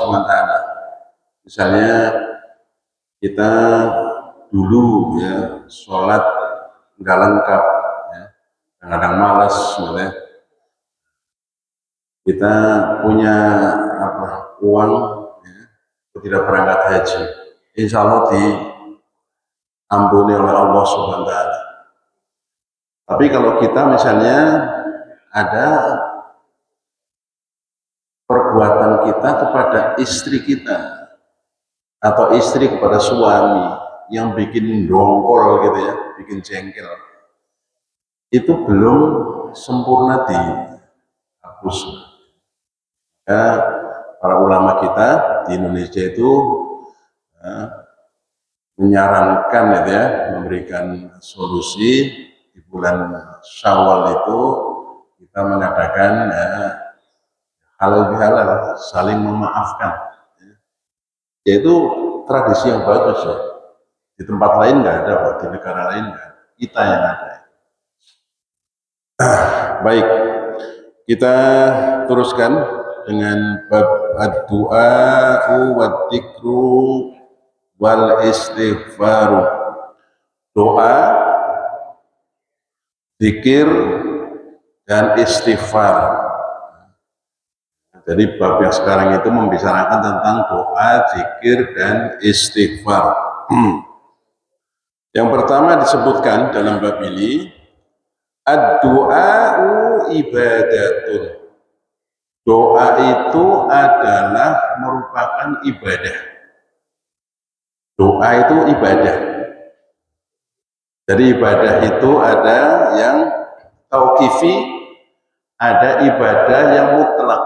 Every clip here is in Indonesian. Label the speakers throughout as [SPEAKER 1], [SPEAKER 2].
[SPEAKER 1] SWT. Misalnya kita dulu ya sholat nggak lengkap, ya, kadang malas, gitu. Kita punya uang, ya, tidak berangkat haji, insya Allah diampuni oleh Allah Subhanahu wa Ta'ala. Tapi kalau kita misalnya ada perbuatan kita kepada istri kita atau istri kepada suami yang bikin dongkol gitu ya, bikin jengkel, itu belum sempurna dihapus. Ya, para ulama kita di Indonesia itu menyarankan gitu ya, memberikan solusi di bulan Syawal itu kita mengadakan ya, halal bihalal, saling memaafkan, yaitu tradisi yang bagus ya. Di tempat lain nggak ada, di negara lain nggak ada, kita yang ada. Baik, kita teruskan dengan bab ad-du'a'u wad-dzikru wal istighfaru. Doa, zikir, dan istighfar. Jadi bab yang sekarang itu membicarakan tentang doa, zikir, dan istighfar. Yang pertama disebutkan dalam bab ini, ad-du'a'u ibadatun. Doa itu adalah merupakan ibadah. Doa itu ibadah. Jadi ibadah itu ada yang tauqifi, ada ibadah yang mutlak.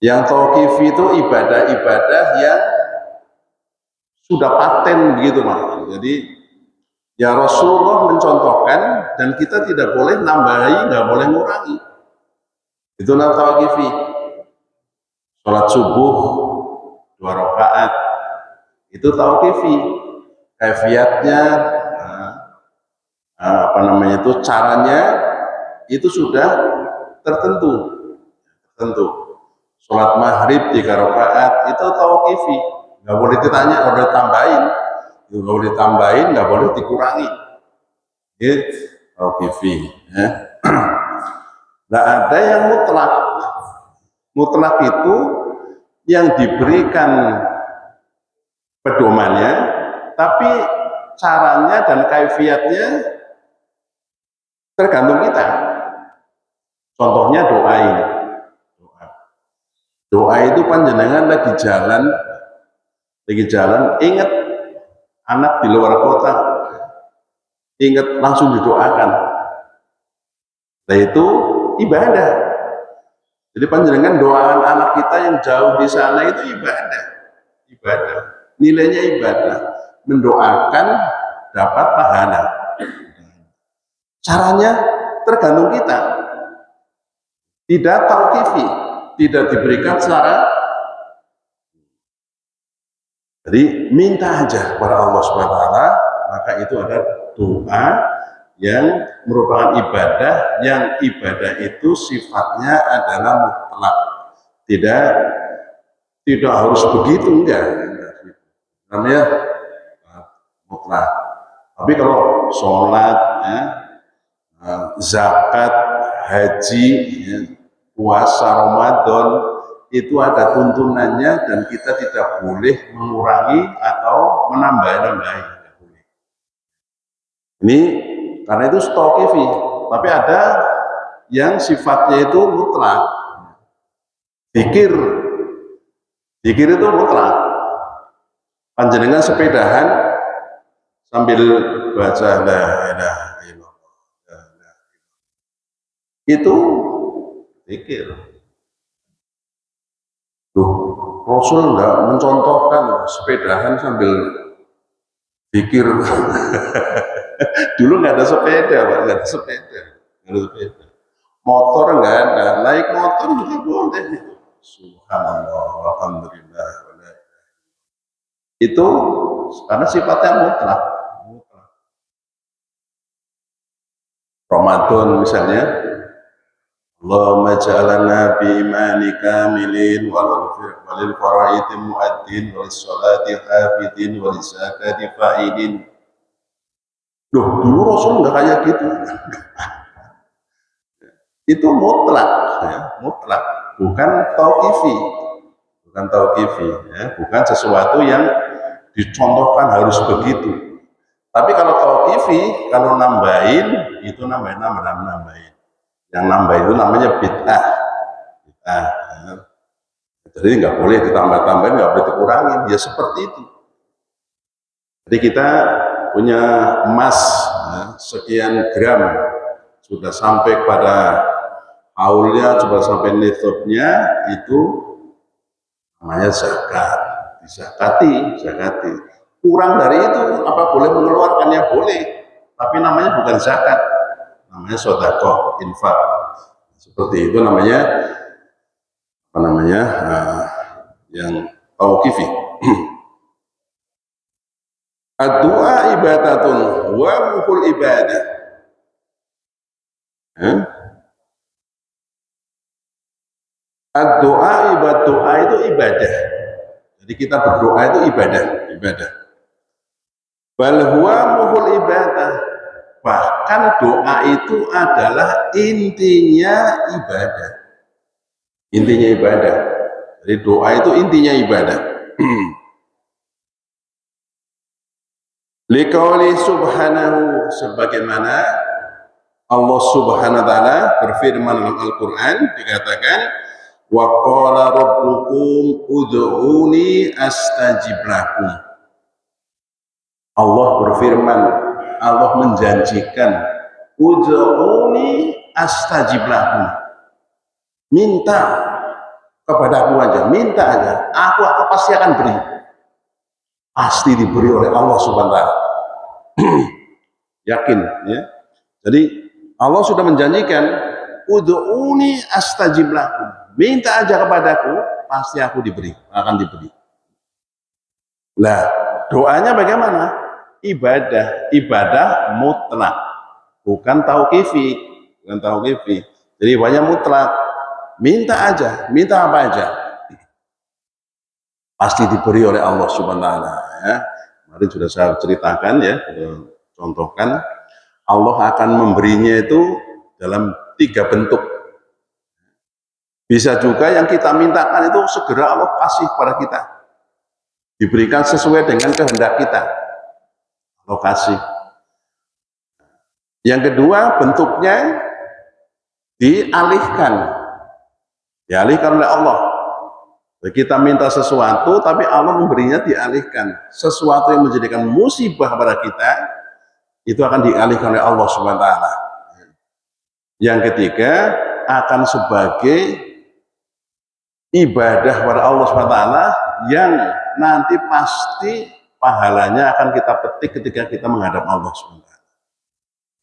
[SPEAKER 1] Yang tauqifi itu ibadah-ibadah yang sudah paten begitu Mas. Jadi ya Rasulullah mencontohkan dan kita tidak boleh nambahi, nggak boleh ngurangi. Itulah tauqifi. Sholat subuh 2 rakaat itu tauqifi. Kaifiatnya caranya itu sudah tertentu. Sholat maghrib 3 rakaat itu tauqifi, nggak boleh ditanya, nggak boleh tambahin, nggak boleh tambahin, nggak boleh dikurangi. Itu tauqifi. Ya. Nah, ada yang mutlak. Mutlak itu yang diberikan pedomannya, tapi caranya dan kaifiatnya tergantung kita. Contohnya doa ini. Doa itu panjenengan lagi jalan, ingat anak di luar kota, ingat langsung didoakan. Nah itu ibadah. Jadi panjenengan doakan anak kita yang jauh di sana itu ibadah. Nilainya ibadah. Mendoakan dapat pahala. Caranya tergantung kita. Tidak tauqifi, tidak diberikan secara. Jadi minta aja kepada Allah Subhanahu wa Ta'ala, maka itu ada doa yang merupakan ibadah, yang ibadah itu sifatnya adalah mutlak. Tidak harus begitu, enggak. Namanya mutlak. Tapi kalau sholat, ya, zakat, haji, ya, puasa Ramadan, itu ada tuntunannya dan kita tidak boleh mengurangi atau menambah-nambahi. Ini karena itu tauqifi, tapi ada yang sifatnya itu mutlak. Zikir itu mutlak. Panjenengan sepedahan sambil baca la ilaha illallah. Itu zikir. Rasul enggak mencontohkan sepedahan sambil zikir. Dulu nggak ada sepeda, Pak, nggak ada sepeda. Motor nggak ada, naik motor juga boleh. Subhanallah, alhamdulillah. Itu karena sifatnya mutlak. Ramadan misalnya, Allahumma ja'alna bi imani kamilin walil faraidi mu'addin walis salati hafidin walis zakati fa'idin. Duh, dulu Rasul nggak kayak gitu. Itu mutlak, ya, mutlak, bukan tauqifi, bukan tauqifi, ya, bukan sesuatu yang dicontohkan harus begitu. Tapi kalau tauqifi, kalau nambahin, itu nambahin. Yang nambah itu namanya bid'ah. Bid'ah. Ya. Jadi nggak boleh ditambah-tambahin, nggak boleh dikurangin. Ya seperti itu. Jadi kita punya emas ya, sekian gram, sudah sampai pada haulnya, sudah sampai nisabnya, itu namanya zakat. Zakati. Kurang dari itu, apa boleh mengeluarkannya? Boleh. Tapi namanya bukan zakat. Namanya sedekah, infak. Seperti itu namanya, apa namanya, yang tauqifi. Ad-du'a ibadatun wa muhul ibadah. Ad-du'a itu ibadah. Jadi kita berdoa itu ibadah. Bal huwa muhul ibadah. Bahkan doa itu adalah intinya ibadah. Jadi doa itu intinya ibadah. Liqauli subhanahu, sebagaimana Allah subhanahu wa ta'ala berfirman dalam Al-Quran, dikatakan wa qala rabbukum ud'uni astajib lakum. Allah berfirman, Allah menjanjikan ud'uni astajib lakum, minta kepadaku aja, minta aja, aku pasti akan beri. Pasti diberi oleh Allah subhanahu wa ta'ala. Yakin ya. Jadi Allah sudah menjanjikan ud'uni astajib lakum, minta aja kepadaku, pasti aku akan diberi. Lah, doanya bagaimana? Ibadah mutlak, bukan tauqifi. Jadi banyak mutlak, minta aja, minta apa aja, pasti diberi oleh Allah subhanahu wa ta'ala ya. Kemarin sudah saya ceritakan ya, contohkan Allah akan memberinya itu dalam 3 bentuk. Bisa juga yang kita mintakan itu segera Allah kasih kepada kita, diberikan sesuai dengan kehendak kita, Allah kasih. Yang kedua bentuknya dialihkan oleh Allah. Kita minta sesuatu, tapi Allah memberinya dialihkan. Sesuatu yang menjadikan musibah pada kita, itu akan dialihkan oleh Allah Subhanahu wa ta'ala. Yang ketiga, akan sebagai ibadah pada Allah Subhanahu wa ta'ala yang nanti pasti pahalanya akan kita petik ketika kita menghadap Allah Subhanahu wa ta'ala.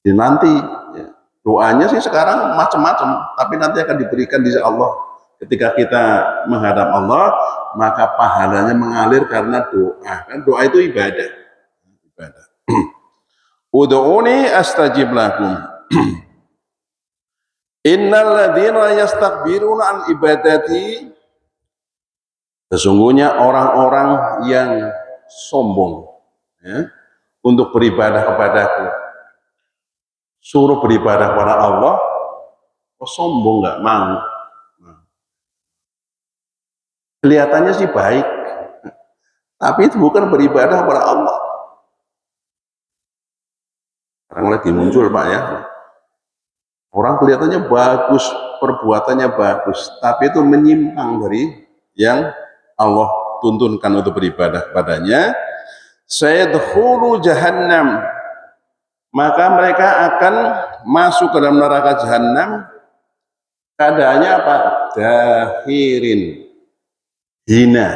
[SPEAKER 1] Jadi nanti ya, doanya sih sekarang macam-macam, tapi nanti akan diberikan di Allah. Ketika kita menghadap Allah, maka pahalanya mengalir karena doa. Kan doa itu ibadah. Ud'uni astajib lakum. Innal ladzina yastakbiruna an ibadati, sesungguhnya orang-orang yang sombong ya, untuk beribadah kepadaku, suruh beribadah kepada Allah, kok sombong, nggak mau. Kelihatannya sih baik, tapi itu bukan beribadah kepada Allah. Sekarang lagi muncul Pak ya, orang kelihatannya bagus, perbuatannya bagus, tapi itu menyimpang dari yang Allah tuntunkan untuk beribadah kepadanya. Sayadkhulu jahannam, maka mereka akan masuk ke dalam neraka jahanam. Keadaannya apa? Dakhirin, hina.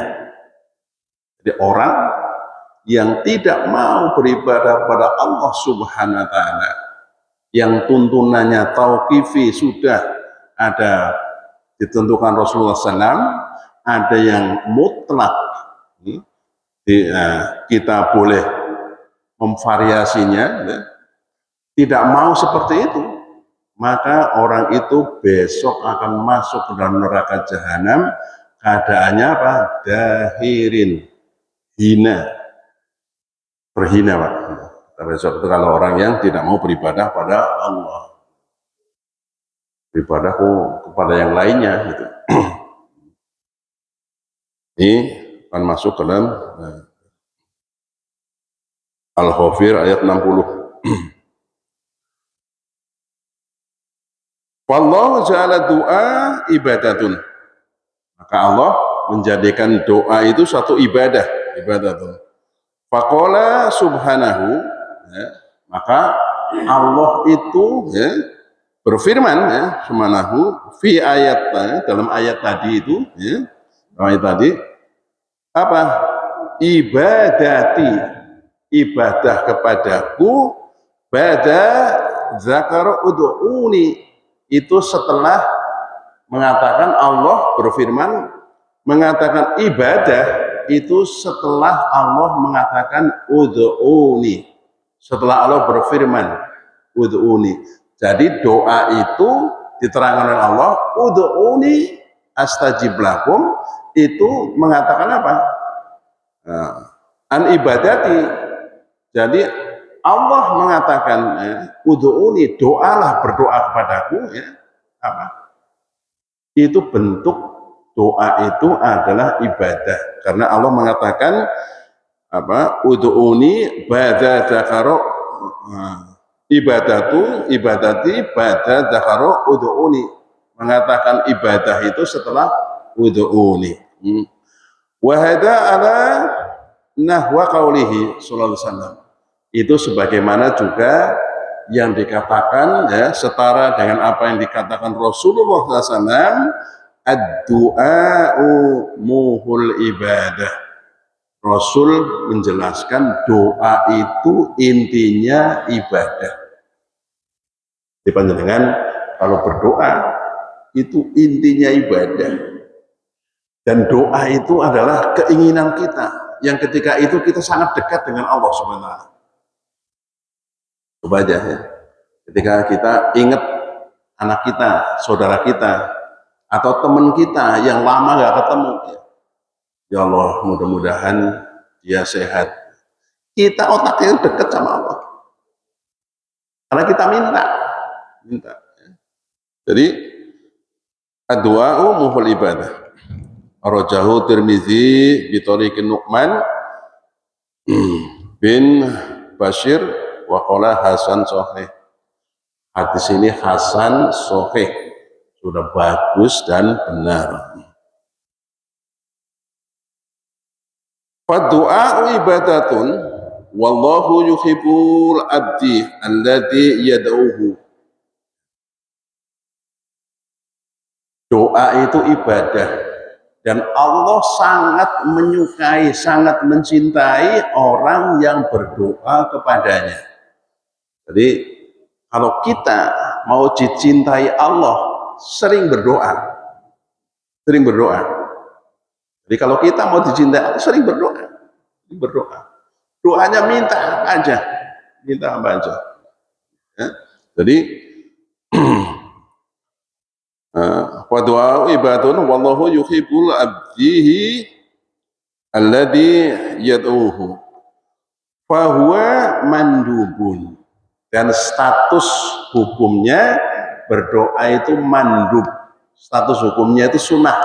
[SPEAKER 1] Jadi orang yang tidak mau beribadah kepada Allah Subhanahu wa ta'ala, yang tuntunannya tauqifi sudah ada ditentukan Rasulullah SAW, ada yang mutlak, kita boleh memvariasinya, tidak mau seperti itu, maka orang itu besok akan masuk ke dalam neraka jahanam, keadaannya apa? Dahirin, hina, terhina Pak. Besok itu kalau orang yang tidak mau beribadah pada Allah, beribadah kepada yang lainnya gitu. Ini akan masuk ke dalam Al-Ghafir ayat 60. Wallahu ja'ala doa ibadatun. Maka Allah menjadikan doa itu satu ibadah, ibadatun. Faqala subhanahu, ya, maka Allah itu ya, berfirman ya, subhanahu fi ayat, dalam ayat tadi itu ya, ayat tadi apa? Ibadati, ibadah kepadaku, bada zakar ud'uni, itu setelah mengatakan Allah berfirman mengatakan ibadah itu setelah Allah mengatakan ud'uni, setelah Allah berfirman ud'uni. Jadi doa itu diterangkan oleh Allah, ud'uni astajib lakum, itu mengatakan apa? An ibadati. Jadi Allah mengatakan ud'uni, doalah, berdoa kepadaku ya. Apa? Itu bentuk doa itu adalah ibadah, karena Allah mengatakan apa? Ud'uni ba'da dzakara ibadati ba'da dzakara ud'uni, mengatakan ibadah itu setelah ud'uni. Wa hada ala nahwa qaulihi sallallahu alaihi wasallam, itu sebagaimana juga yang dikatakan ya, setara dengan apa yang dikatakan Rasulullah SAW, ad-du'a'u muhul ibadah. Rasul menjelaskan doa itu intinya ibadah. Dipanjenengan kalau berdoa itu intinya ibadah, dan doa itu adalah keinginan kita yang ketika itu kita sangat dekat dengan Allah Subhanahu wa Ta'ala. Coba aja ya, ketika kita ingat anak kita, saudara kita, atau teman kita yang lama gak ketemu, ya Allah mudah-mudahan dia sehat, kita otaknya dekat sama Allah karena kita minta. Jadi ad-du'a'u muhul ibadah. Rajahu Tirmizi bitariqin Nu'man bin Bashir wa qala hasan sahih. Hadis ini hasan sahih, sudah bagus dan benar. Fadu'a ibadatun wallahu yuhibbul abdi alladhi yad'uhu. Doa itu ibadah, dan Allah sangat menyukai, sangat mencintai orang yang berdoa kepadanya. Jadi kalau kita mau dicintai Allah, sering berdoa, sering berdoa. Jadi kalau kita mau dicintai Allah, sering berdoa, berdoa. Doanya minta apa aja, minta apa aja. Ya? Jadi wa du'a ibadun wallahu yuhibbul abdihi alladhi yad'uhu fa huwa mandubun, dan status hukumnya berdoa itu mandub, status hukumnya itu sunnah.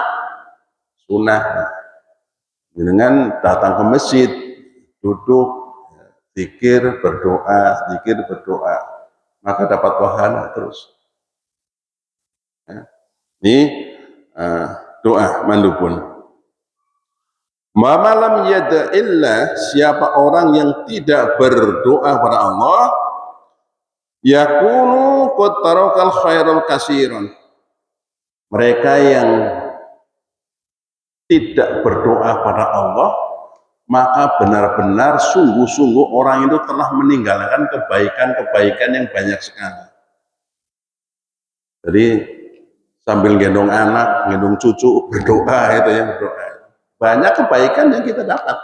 [SPEAKER 1] Dengan datang ke masjid, duduk, zikir, berdoa, maka dapat pahala terus. Ini doa mandubun. Malam yada'illah, siapa orang yang tidak berdoa kepada Allah, yakunu qad tarakal khairal kasiran. Mereka yang tidak berdoa pada Allah, maka benar-benar sungguh-sungguh orang itu telah meninggalkan kebaikan-kebaikan yang banyak sekali. Jadi sambil gendong anak, gendong cucu, berdoa itu ya, berdoa. Banyak kebaikan yang kita dapat.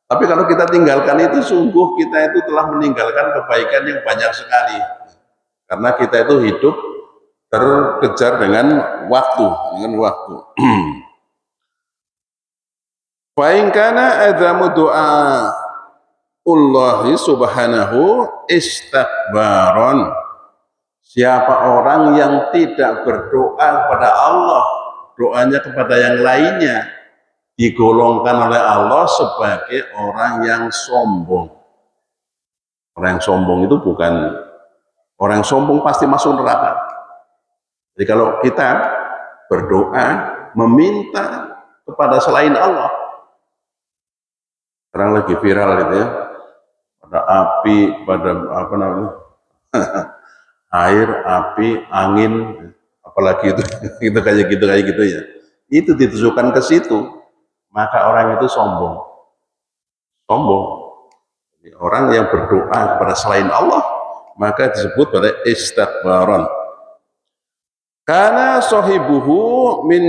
[SPEAKER 1] Tapi kalau kita tinggalkan itu, sungguh kita itu telah meninggalkan kebaikan yang banyak sekali. Karena kita itu hidup terkejar dengan waktu, Fa in kana adamu doa Allahi subhanahu istakbaron. Siapa orang yang tidak berdoa kepada Allah, doanya kepada yang lainnya, digolongkan oleh Allah sebagai orang yang sombong. Orang yang sombong itu bukan orang yang sombong pasti masuk neraka. Jadi kalau kita berdoa meminta kepada selain Allah, sekarang lagi viral gitu ya, pada api, pada apa namanya, air, api, angin, apalagi itu, itu kayak gitu ya. Itu ditujukan ke situ, maka orang itu sombong. Orang yang berdoa kepada selain Allah, maka disebut pada istakbaron. Karena sahibuhu min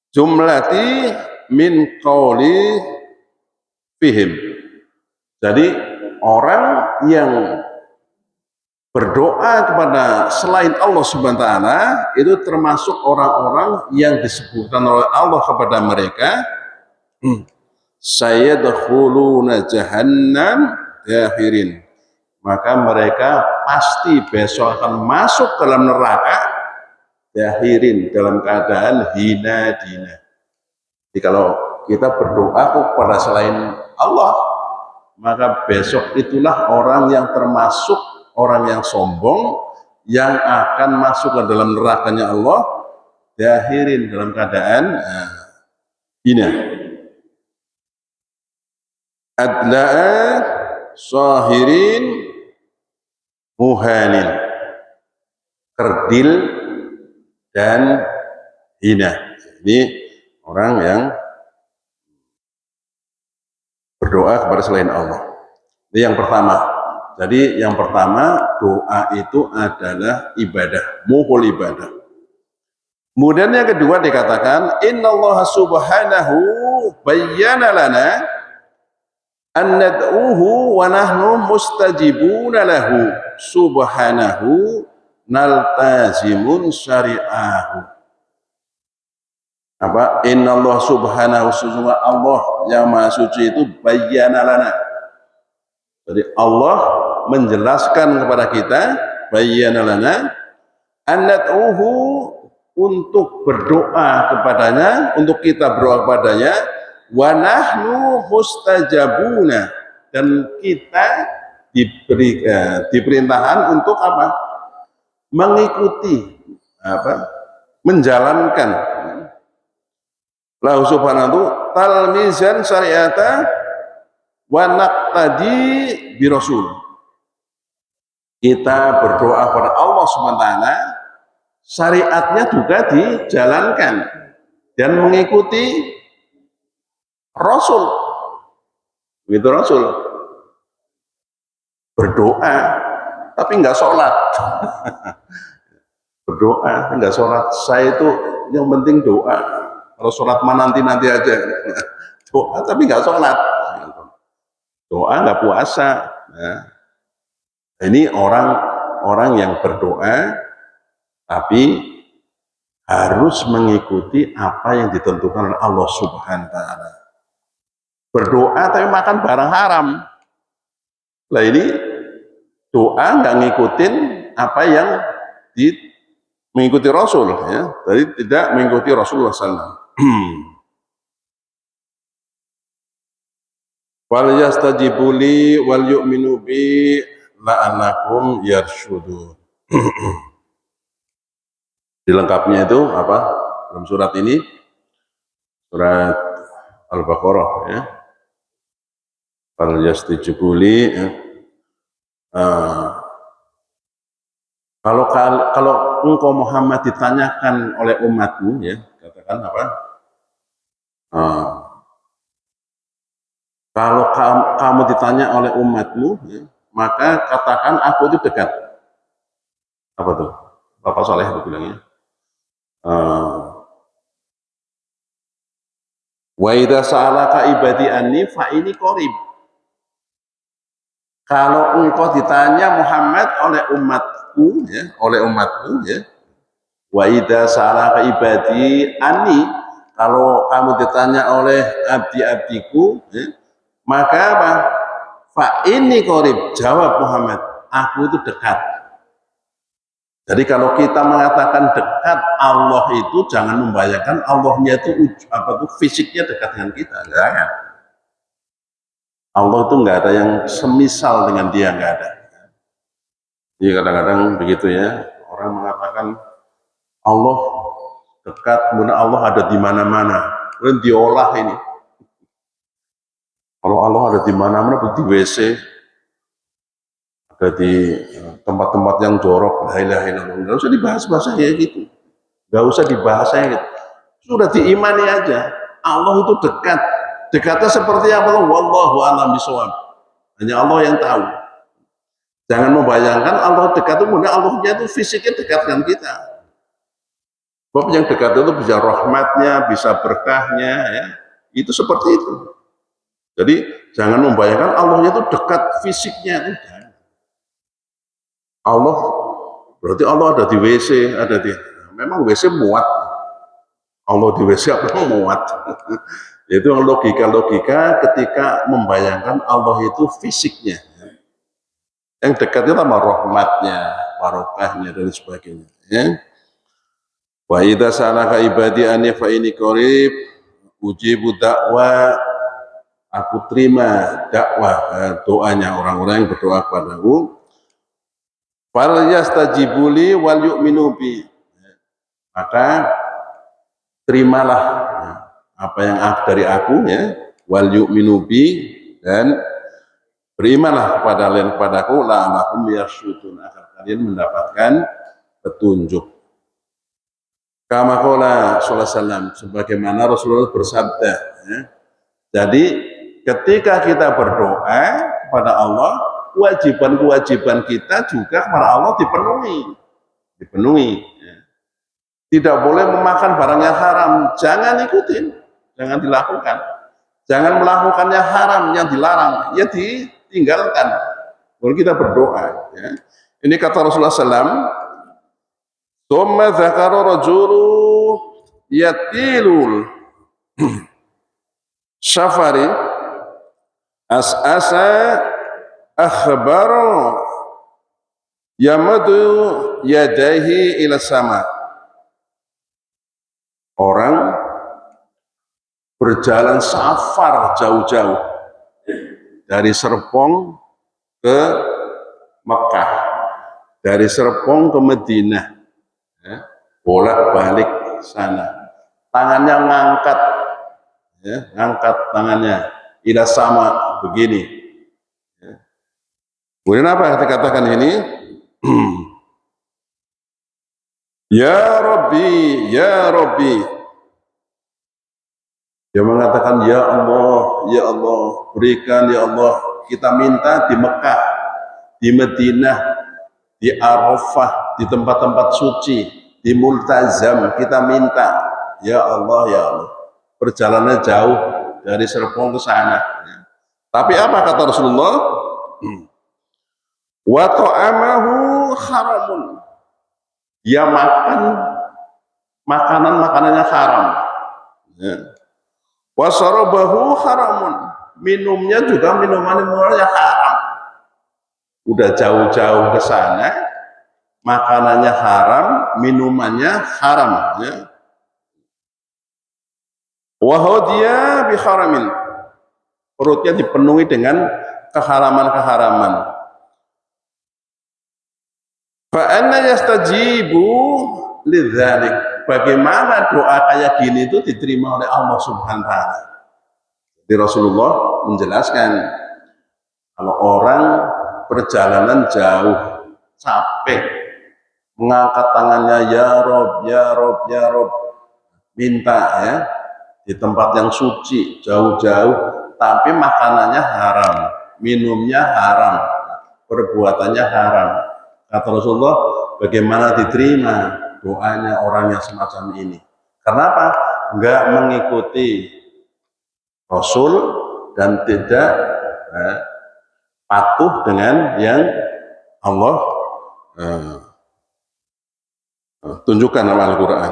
[SPEAKER 1] jumlati min qauli fihim. Jadi orang yang berdoa kepada selain Allah Subhanahu wa taala itu termasuk orang-orang yang disebutkan oleh Allah kepada mereka sayadkhuluna jahannam dakhirin, maka mereka pasti besok akan masuk dalam neraka dakhirin, dalam keadaan hina dina. Jadi kalau kita berdoa kepada selain Allah, maka besok itulah orang yang termasuk orang yang sombong yang akan masuk ke dalam nerakanya Allah dakhirin, dalam keadaan hina. Adla'a sahirin muhanin, kerdil dan hina. Ini orang yang berdoa kepada selain Allah. Ini yang pertama. Jadi yang pertama, doa itu adalah ibadah, muhul ibadah. Kemudian yang kedua dikatakan innallaha subhanahu bayyana lana an nad'uhu wa nahnu mustajibuna lahu subhanahu naltazimun syari'ahu. Apa? Innallah subhanahu, sesungguhnya Allah yang maha suci itu bayyana lana. Jadi Allah menjelaskan kepada kita, bayyana lana an nad'uhu, untuk berdoa kepadanya, untuk kita berdoa kepadanya, wa nahnu mustajabuna, dan kita diperintahkan untuk apa? Mengikuti, apa? Menjalankan lahu subhanahu talmizan syariata wa naqtadi bi rasul. Kita berdoa kepada Allah Subhanahu wa taala, syariatnya juga dijalankan dan mengikuti Rasul. Begitu Rasul berdoa tapi nggak sholat. Berdoa nggak sholat, saya itu yang penting doa. Kalau sholat mah nanti aja. Doa tapi nggak sholat, doa nggak puasa. Nah, ini orang yang berdoa tapi harus mengikuti apa yang ditentukan oleh Allah Subhanahu wa taala. Berdoa tapi makan barang haram. Lah ini doa nggak ngikutin apa yang mengikuti Rasul, ya. Jadi tidak mengikuti Rasulullah SAW. Wal yastajibuli wal yu'minu bi la'annakum yarsyudun. Dilengkapnya itu apa? Dalam surat ini, surat Al-Baqarah, ya. Wal yastajibuli, ya. Kalau engkau Muhammad ditanyakan oleh umatmu, ya, katakan apa? Kalau kamu ditanya oleh umatmu, ya, maka katakan aku itu dekat. Apa tuh? Bapak Saleh itu bilangnya. Wa idza sa'alaka ibadi anni fa ini qarib. Kalau engkau ditanya Muhammad oleh umatku, ya, Wa idza sa'alaka ibadi anni, kalau kamu ditanya oleh abdi-abdiku, maka apa? Fa ini qarib, jawab Muhammad, aku itu dekat. Jadi kalau kita mengatakan dekat Allah itu, jangan membayangkan Allahnya itu fisiknya dekat dengan kita, enggak. Allah itu enggak ada yang semisal dengan dia, enggak ada. Jadi kadang-kadang begitu ya, orang mengatakan Allah dekat, kemudian Allah ada di mana-mana, kemudian diolah ini. Kalau Allah ada di mana-mana, di WC, ada di tempat-tempat yang jorok, la ilaha illallah, nggak usah dibahas bahasanya gitu, nggak usah dibahasnya gitu, sudah diimani aja. Allah itu dekat, dekatnya seperti apa? Wallahu a'lam bishawab, hanya Allah yang tahu. Jangan membayangkan Allah dekat itu, kemudian Allahnya itu fisiknya dekat dengan kita. Sebab yang dekat itu bisa rahmatnya, bisa berkahnya, ya. Itu seperti itu. Jadi jangan membayangkan Allahnya itu dekat fisiknya. Allah berarti Allah ada di WC, ada di, memang WC muat. Allah di WC apa muat? Itu logika-logika ketika membayangkan Allah itu fisiknya. Yang dekat itu sama rahmatnya, barokahnya dan sebagainya. Ya. Wa idza sa'alaka ibadi anni fa inni qarib ujibu da'wa, aku terima dakwah, doanya orang-orang yang berdoa kepadaku. Fal yastajibuli wal yu'minu bi, maka terimalah apa yang dari aku, ya, wal yu'minu bi, dan berimanlah kepada kalian kepadaku, la'allahum yarsyudun, agar kalian mendapatkan petunjuk. Kama qala sallallahu alaihi wasallam, sebagaimana Rasulullah bersabda, ya. Jadi ketika kita berdoa kepada Allah, kewajiban-kewajiban kita juga kepada Allah dipenuhi. Ya. Tidak boleh memakan barang yang haram, jangan ikutin, jangan dilakukan. Jangan melakukan yang haram, yang dilarang, ya ditinggalkan. Kalau kita berdoa, ya. Ini kata Rasulullah SAW. Tsumma dzakara rajulu yatilul safari as'asa akhbaru yamadu yadaihi ila sama. Orang berjalan safar jauh-jauh dari Serpong ke Mekah, dari Serpong ke Madinah, ya, bolak-balik sana, tangannya ngangkat, ya, ngangkat tangannya ila sama begini. Ya. Kemudian apa dikatakan ini? Ya Rabbi, ya Rabbi. Dia mengatakan, ya Allah, berikan ya Allah, kita minta di Mekah, di Madinah, di Arafah, di tempat-tempat suci, di Multazam, kita minta, ya Allah, perjalanan jauh dari Serpong ke sana. Tapi apa kata Rasulullah? Wa ta'amahu haramun, dia makan makanannya haram. Ya. Wa syarabahu haramun, minumnya juga minuman-minumannya haram. Udah jauh-jauh ke sana, makanannya haram, minumannya haram, ya. Wa hadiya bi haramin, perutnya dipenuhi dengan keharaman-keharaman. Fa anna yastajibu lidzalik, bagaimana doa kayak gini itu diterima oleh Allah Subhanahu wa taala. Di Rasulullah menjelaskan, kalau orang perjalanan jauh, capek, mengangkat tangannya, ya Rob, ya Rob, ya Rob, minta, ya, di tempat yang suci, jauh-jauh, tapi makanannya haram, minumnya haram, perbuatannya haram. Kata Rasulullah, bagaimana diterima doanya orang yang semacam ini? Kenapa? Enggak mengikuti Rasul dan tidak patuh dengan yang Allah tunjukkan nama Al-Quran.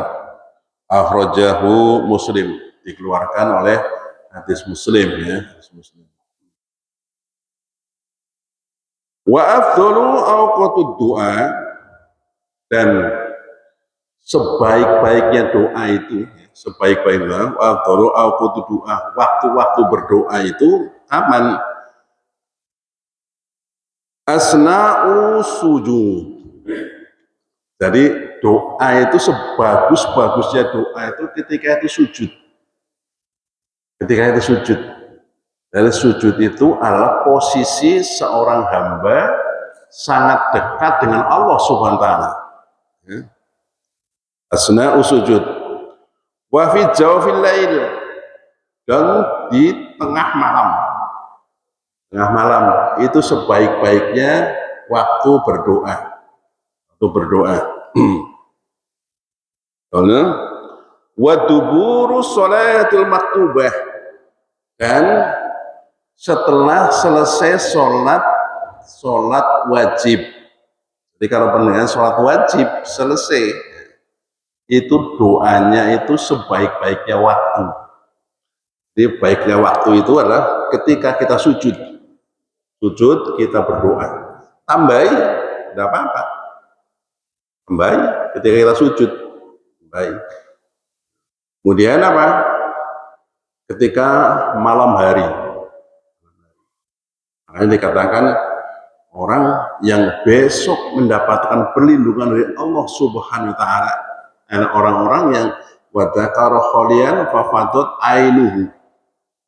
[SPEAKER 1] Akhrajahu Muslim, dikeluarkan oleh hadis Muslim, ya, hadis Muslim. Wa afdalu awqatud du'a, dan sebaik-baiknya doa itu, sebaik-baiknya afdalu awqatud du'a, waktu-waktu berdoa itu kapan? Asna'u sujud. Jadi doa itu sebagus-bagusnya doa itu ketika itu sujud. Ketika itu sujud. Dan sujud itu adalah posisi seorang hamba sangat dekat dengan Allah Subhanahu wa taala. Asna'u sujud. Wa fi jawfil lail, dan di tengah malam. Tengah malam itu sebaik-baiknya waktu berdoa. Waktu berdoa. Wa duburu sholatil maktubah, dan setelah selesai sholat wajib. Jadi kalau pendengar sholat wajib selesai, itu doanya itu sebaik-baiknya waktu. Jadi baiknya waktu itu adalah ketika kita sujud kita berdoa. Tambahi, tidak apa-apa. Tambahi ketika kita sujud. Baik. Kemudian apa? Ketika malam hari. Makanya dikatakan orang yang besok mendapatkan perlindungan dari Allah Subhanahu wa taala adalah orang-orang yang wadakara kholian fafatut ainuhu,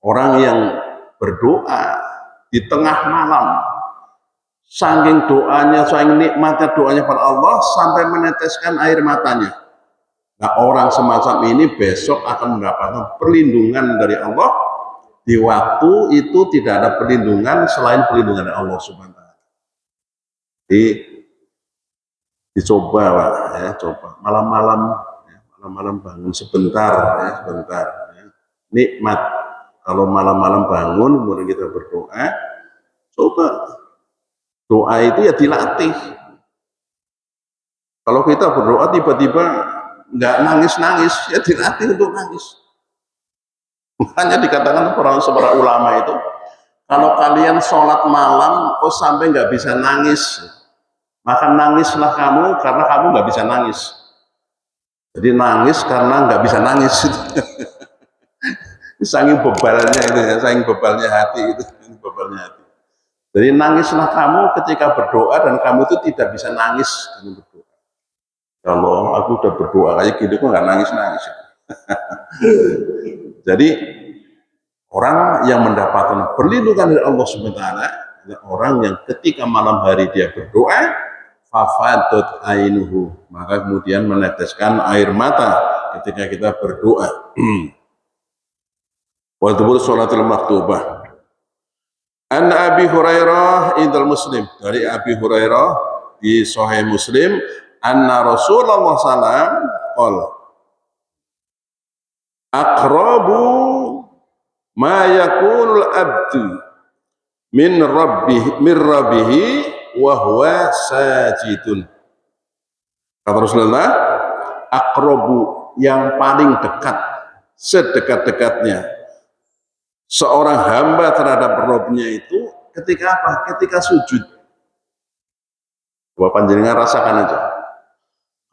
[SPEAKER 1] orang yang berdoa di tengah malam, saking doanya, saking nikmatnya doanya pada Allah sampai meneteskan air matanya. Nah, orang semacam ini besok akan mendapatkan perlindungan dari Allah. Di waktu itu tidak ada perlindungan selain perlindungan dari Allah Subhanahu wa taala. Jadi dicoba, Pak, ya, coba malam-malam, ya, malam-malam bangun sebentar, ya, sebentar, ya. Nikmat kalau malam-malam bangun kemudian kita berdoa. Coba doa itu ya dilatih. Kalau kita berdoa tiba-tiba nggak nangis-nangis, ya dilatih untuk nangis. Makanya dikatakan para ulama itu, kalau kalian sholat malam kok sampai nggak bisa nangis, maka nangislah kamu karena kamu nggak bisa nangis. Jadi nangis karena nggak bisa nangis. Saking bebalnya itu, ya, saking bebalnya hati itu, bebalnya hati. Jadi nangislah kamu ketika berdoa dan kamu itu tidak bisa nangis dalam berdoa. Ya Allah, aku udah berdoa kayak gini kok nggak nangis-nangis. Jadi orang yang mendapatkan perlindungan dari Allah Subhanahu wa taala adalah orang yang ketika malam hari dia berdoa, fafadat ainuhu, maka kemudian meneteskan air mata ketika kita berdoa. Wa dzubur sholatil maktubah. An Abi Hurairah indal Muslim, dari Abi Hurairah di Sahih Muslim, anna Rasulullah sallam qala aqrabu ma yakunul abdu min rabbihi wa huwa sajidun. Kata Rasulullah, aqrabu, yang paling dekat, sedekat-dekatnya seorang hamba terhadap Rabbnya itu ketika apa? Ketika sujud. Bapak panjenengan rasakan aja.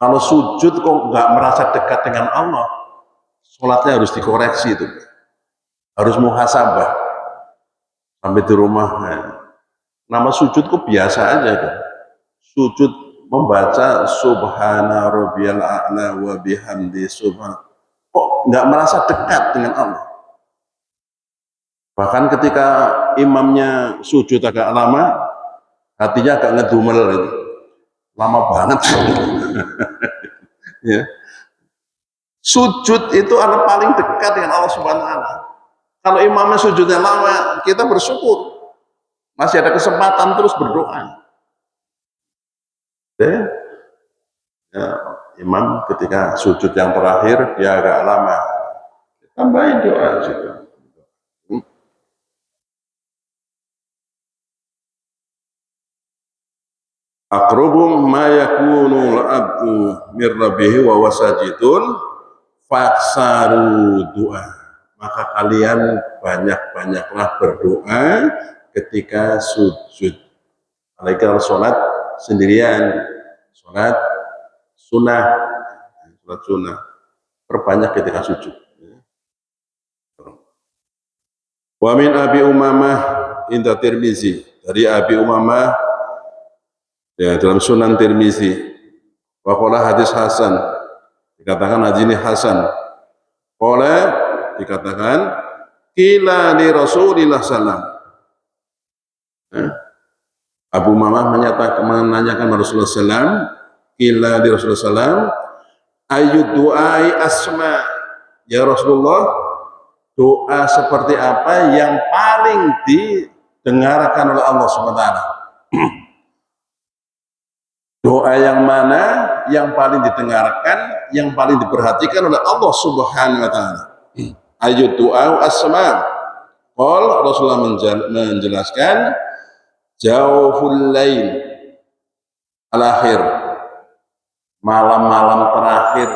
[SPEAKER 1] Kalau sujud kok nggak merasa dekat dengan Allah, sholatnya harus dikoreksi itu. Harus muhasabah. Sampai di rumah, nama sujud kok biasa aja kan? Sujud membaca subhana rabbiyal a'la wa bihamdi subhan, kok nggak merasa dekat dengan Allah. Bahkan ketika imamnya sujud agak lama, hatinya agak ngedumel itu. Lama banget. Ya. Sujud itu adalah paling dekat dengan Allah Subhanahu wa taala. Kalau imamnya sujudnya lama, kita bersyukur masih ada kesempatan terus berdoa. Ya, imam ketika sujud yang terakhir dia agak lama, tambahin doa situ. aqrabu ma yakunu al-'abdu min rabbih wa wasajidun faksaru doa. Maka kalian banyak-banyaklah berdoa ketika sujud. Apalagi kalau sholat sendirian, sholat sunnah, perbanyak ketika sujud. Wa min Abi Umamah inda Tirmizi, dari Abi Umamah ya dalam Sunan Tirmizi, wa qala hadis hasan, dikatakan hadis ini hasan. Qala dikatakan qila li Rasulillah sallam. Abu Umamah menanyakan Rasulullah sallam, qila li Rasulullah sallam, ayu du'ai asma, ya Rasulullah, doa seperti apa yang paling didengarkan oleh Allah SWT? Doa yang mana yang paling didengarkan, yang paling diperhatikan oleh Allah Subhanahu wa Ta'ala? Ayu doa asma. Qal, Rasulullah menjelaskan, jawful lail al-akhir, malam-malam terakhir,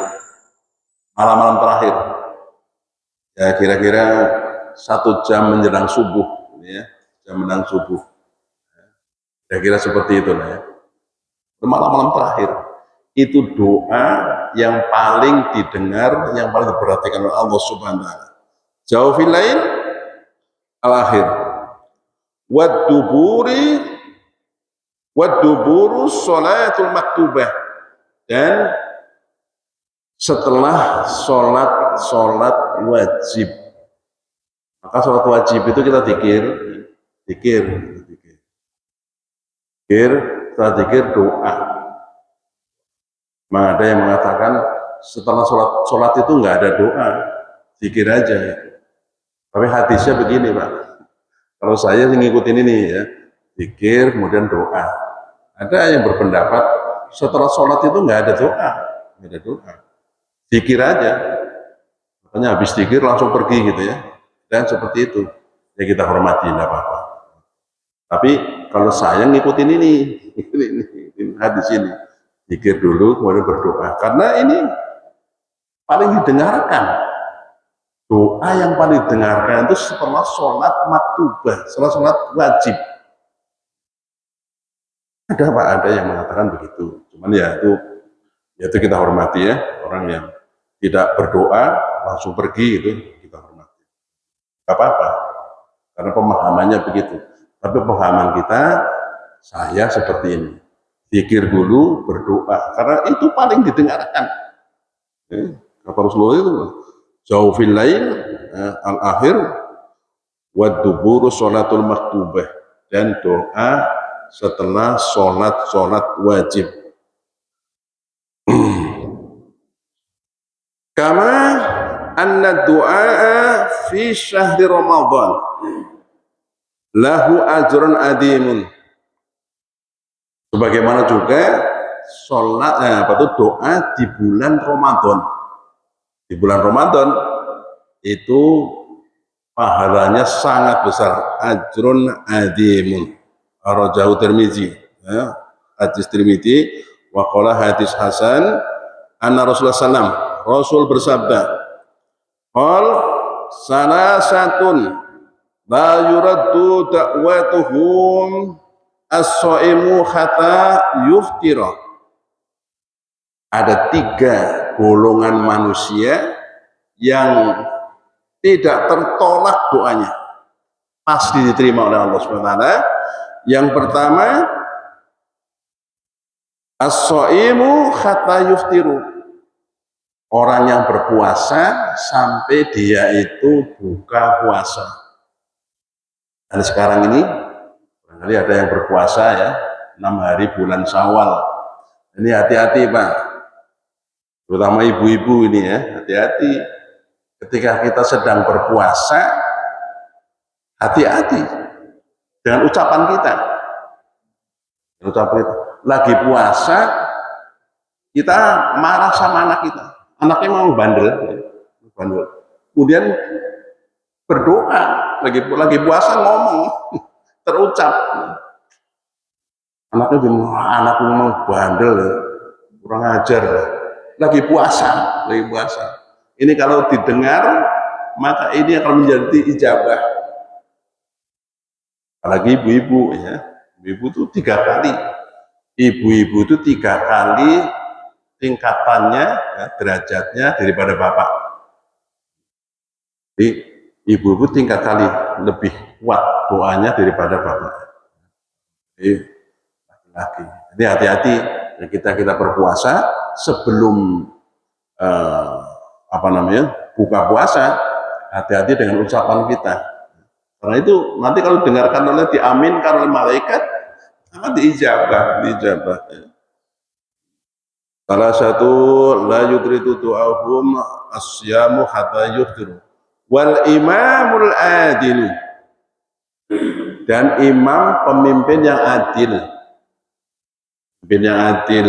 [SPEAKER 1] ya kira-kira 1 jam menjelang subuh, ya, jam menjelang subuh, kira-kira seperti itu lah ya. Malam-malam terakhir itu doa yang paling didengar, yang paling diperhatikan oleh Allah Subhanahu wa Ta'ala. Jawfil lail al-akhir wad-duburu sholatul maktubah, dan setelah sholat wajib. Maka sholat wajib itu kita zikir, setelah zikir doa. Maka ada yang mengatakan setelah sholat itu nggak ada doa, zikir aja. Tapi hadisnya begini Pak, kalau saya ngikutin ini ya, zikir kemudian doa. Ada yang berpendapat setelah sholat itu nggak ada doa, zikir aja. Makanya habis zikir langsung pergi gitu ya, dan seperti itu ya, kita hormati, tidak apa-apa. Tapi kalau saya ngikutin ini hadis ini, zikir dulu kemudian berdoa, karena ini paling didengarkan. Doa yang paling didengarkan itu setelah sholat maktubah, setelah sholat wajib. Ada yang mengatakan begitu, cuman ya itu kita hormati ya, orang yang tidak berdoa langsung pergi itu kita hormati, gak apa-apa, karena pemahamannya begitu. Tapi pemahaman kita, saya seperti ini, zikir dulu, berdoa, karena itu paling didengarkan. Kata Rasulullah itu, jawfil lail al-akhir wad-duburu sholatul maktubah, dan doa setelah sholat wajib. Kama anna du'a fi syahri Ramadan lahu ajrun adimun. Sebagaimana juga doa di bulan Ramadan. Di bulan Ramadan itu pahalanya sangat besar, ajrun adimun. Rawahu Tirmizi, ya, hadis Tirmizi, wa qala hadis hasan, anna Rasulullah sallam, Rasul bersabda, qal salasatun la yuraddu da'watuhum as-shaimu hatta yuftira. Ada 3 golongan manusia yang tidak tertolak doanya, pasti diterima oleh Allah SWT. Yang pertama, as-shaimu hatta yuftiru, orang yang berpuasa sampai dia itu buka puasa. Dan sekarang ini barangkali ada yang berpuasa ya, 6 hari bulan Syawal. Ini hati-hati Pak, terutama ibu-ibu ini ya, hati-hati. Ketika kita sedang berpuasa, hati-hati dengan ucapan kita. Lagi puasa, kita marah sama anak kita. Anaknya mau bandel. Kemudian berdoa, lagi puasa ngomong, terucap. Anaknya bilang, anakku memang bandel, kurang ajar. Lagi puasa, lagi puasa. Ini kalau didengar, maka ini akan menjadi ijabah. Apalagi ibu-ibu ya, ibu-ibu itu 3 kali. Ibu-ibu itu 3 kali tingkatannya, ya, derajatnya daripada bapak. Jadi ibu-ibu tingkat kali lebih kuat doanya daripada bapak. Jadi laki-laki. Jadi hati-hati kita berpuasa sebelum buka puasa, hati-hati dengan ucapan kita. Karena itu nanti kalau dengarkan oleh diaminkan oleh malaikat, akan diijabah. Salah satu la yudritu du'ahum asyamu hatta yudritu wal imamul adilu, dan imam pemimpin yang adil. Pemimpin yang adil.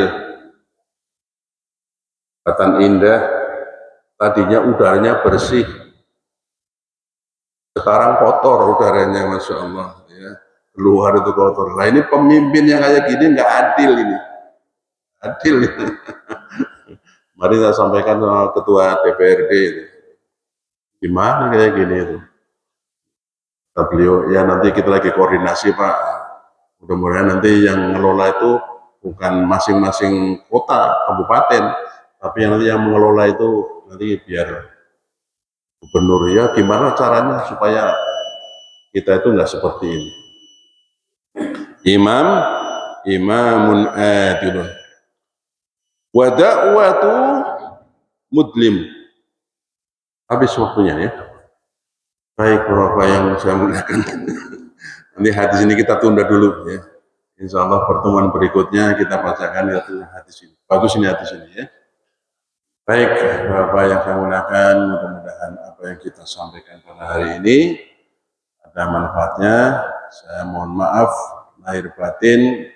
[SPEAKER 1] Kelihatan indah, tadinya udaranya bersih, sekarang kotor udaranya, Masya Allah ya. Keluar itu kotor. Nah ini pemimpin yang kayak gini nggak adil ini. Adil. Mari saya sampaikan sama ketua DPRD itu. Gimana kayak gini itu? Kata beliau, ya nanti kita lagi koordinasi Pak. Mudah-mudahan nanti yang ngelola itu bukan masing-masing kota, kabupaten, tapi yang nanti yang mengelola itu nanti biar gubernur. Ya gimana caranya supaya kita itu nggak seperti ini. Imamun adilun wa da'watu mudlim. Habis waktunya ya. Baik Bapak yang saya muliakan. Nanti hadis ini kita tunda dulu ya. Insya Allah pertemuan berikutnya kita bacakan hadis ini. Bagus ini hadis ini ya. Baik Bapak yang saya muliakan, mudah-mudahan apa yang kita sampaikan pada hari ini ada manfaatnya. Saya mohon maaf lahir batin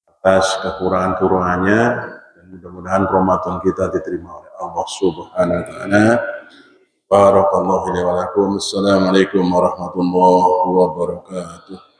[SPEAKER 1] atas kekurangan-kurangannya, dan mudah-mudahan Ramadan kita diterima oleh Allah Subhanahu wa taala. Barakallahu li wa lakum. Assalamualaikum warahmatullahi wabarakatuh.